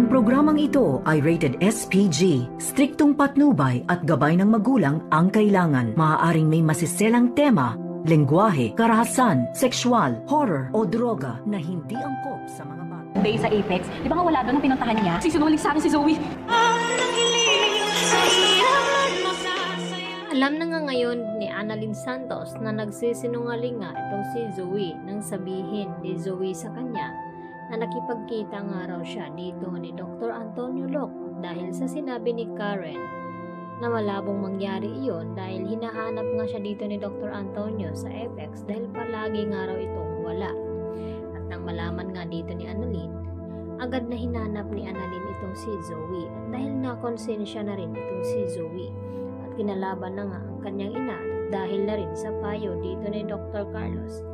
Ang programang ito ay rated SPG. Striktong patnubay at gabay ng magulang ang kailangan. Maaaring may masiselang tema, lengguwahe, karahasan, sexual, horror o droga na hindi angkop sa mga bata. Day sa Apex, di ba nga wala doon ang pinuntahan niya? Sisinungaling sa akin si Zoe. Alam na nga ngayon ni Annalyn Santos na nagsisinungaling nga itong si Zoe nang sabihin ni Zoe sa kanya na nakipagkita nga raw siya dito ni Dr. Antonio Loc dahil sa sinabi ni Karen na malabong mangyari iyon dahil hinahanap nga siya dito ni Dr. Antonio sa Apex dahil palagi nga raw itong wala. At nang malaman nga dito ni Annalyn, agad na hinanap ni Annalyn itong si Zoe at dahil nakonsensya na rin itong si Zoe at kinalaban na nga ang kanyang ina dahil na rin sa payo dito ni Dr. Carlos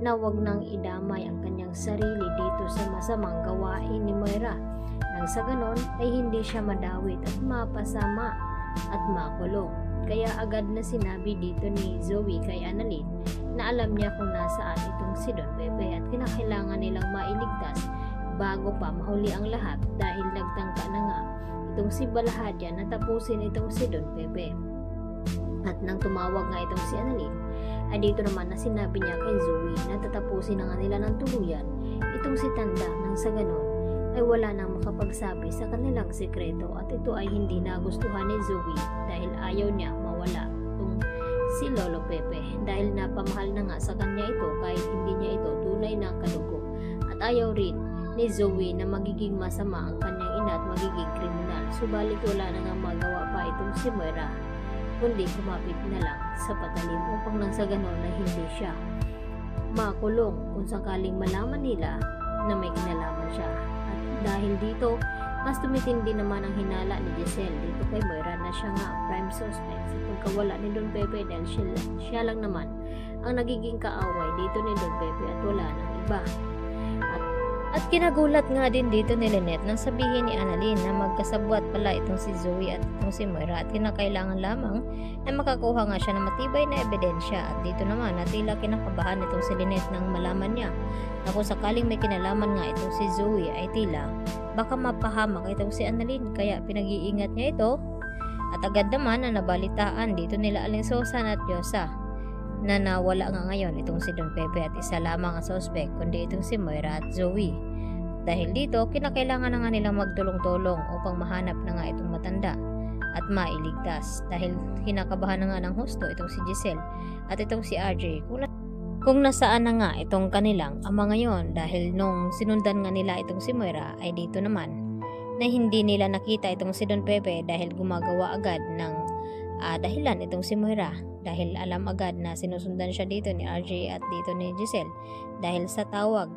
na wag nang idamay ang kanyang sarili dito sa masamang gawain ni Moira nang sa ganon ay hindi siya madawit at mapasama at makulong. Kaya agad na sinabi dito ni Zoe kay Annalyn na alam niya kung nasaan itong si Don Pepe at kinakailangan nilang mailigtas bago pa mahuli ang lahat dahil nagtangka na nga itong si Balahadya na tapusin itong si Don Pepe. At nang tumawag nga itong si Annalyn ay dito naman na sinabi niya kay Zoe na tatapusin na nga nila ng tuluyan itong si Tanda nang sa ganon ay wala nang makapagsabi sa kanilang sekreto at ito ay hindi nagustuhan ni Zoe dahil ayaw niya mawala itong si Lolo Pepe dahil napamahal na nga sa kanya ito kahit hindi niya ito tunay na kadugo at ayaw rin ni Zoe na magiging masama ang kanyang ina at magiging kriminal. Subalit wala na nga magawa pa itong si Moira kundi kumapit na lang sa patalim upang nang sa ganon na hindi siya makulong kung sakaling malaman nila na may kinalaman siya. At dahil dito, mas tumitindi naman ang hinala ni Giselle dito kay Moira na siya nga prime suspect sa pagkawala ni Don Pepe dahil siya lang naman ang nagiging kaaway dito ni Don Pepe at wala nang iba. At kinagulat nga din dito ni Lynette nang sabihin ni Annalyn na magkasabwat pala itong si Zoe at itong si Moira at kinakailangan lamang ay makakuha nga siya ng matibay na ebidensya. At dito naman na tila kinakabahan itong si Lynette nang malaman niya na kung sakaling may kinalaman nga itong si Zoe ay tila baka mapahamak itong si Annalyn kaya pinag-iingat niya ito. At agad naman na nabalitaan dito nila Alinsosan at Diyosa na nawala nga ngayon itong si Don Pepe at isa lamang ang suspect kundi itong si Moira at Zoe. Dahil dito, kinakailangan na nga nilang magtulong-tulong upang mahanap na nga itong matanda at mailigtas dahil kinakabahan na nga ng husto itong si Giselle at itong si RJ kung nasaan na nga itong kanilang ama ngayon dahil nung sinundan nga nila itong si Moira ay dito naman na hindi nila nakita itong si Don Pepe dahil gumagawa agad ng dahilan itong si Moira dahil alam agad na sinusundan siya dito ni RJ at dito ni Giselle dahil sa tawag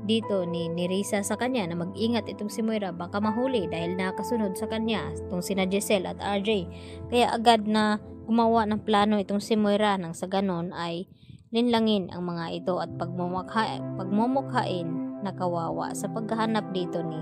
dito ni Risa sa kanya na mag-ingat itong si Moira baka mahuli dahil nakasunod sa kanya itong sina Giselle at RJ. Kaya agad na gumawa ng plano itong si Moira nang sa ganon ay linlangin ang mga ito at pagmumukhain na kawawa sa paghahanap dito ni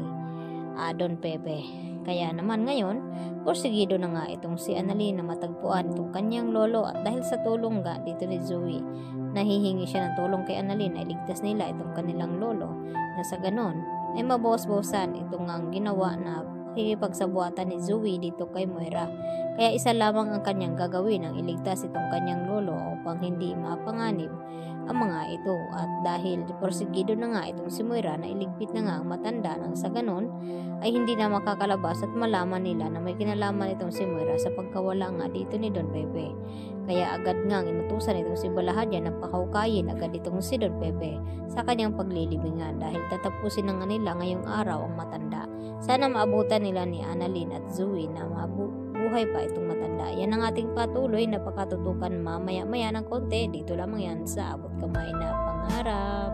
Don Pepe. Kaya naman ngayon, porsigido na nga itong si Annalyn na matagpuan itong kanyang lolo at dahil sa tulong nga dito ni Zoe, nahihingi siya ng tulong kay Annalyn ay ligtas nila itong kanilang lolo na sa ganon ay mabawas-bawasan itong ang ginawa na pakikipagsabuatan ni Zoe dito kay Moira. Kaya isa lamang ang kanyang gagawin ang iligtas itong kanyang lolo upang hindi mapanganib ang mga ito. At dahil porsigido na nga itong si Moira na iligpit na nga ang matanda nang sa ganon ay hindi na makakalabas at malaman nila na may kinalaman itong si Moira sa pagkawala nga dito ni Don Pepe. Kaya agad nga inutusan itong si Balahadya na pakaukayin agad itong si Don Pepe sa kanyang paglilibingan dahil tatapusin na nga nila ngayong araw ang matanda. Sana maabutan nila ni Annalyn at Zoe na mabuhay pa itong matanda. Yan ang ating patuloy na pakatutukan mamaya-maya ng konti. Dito lamang yan sa Abot Kamay na Pangarap.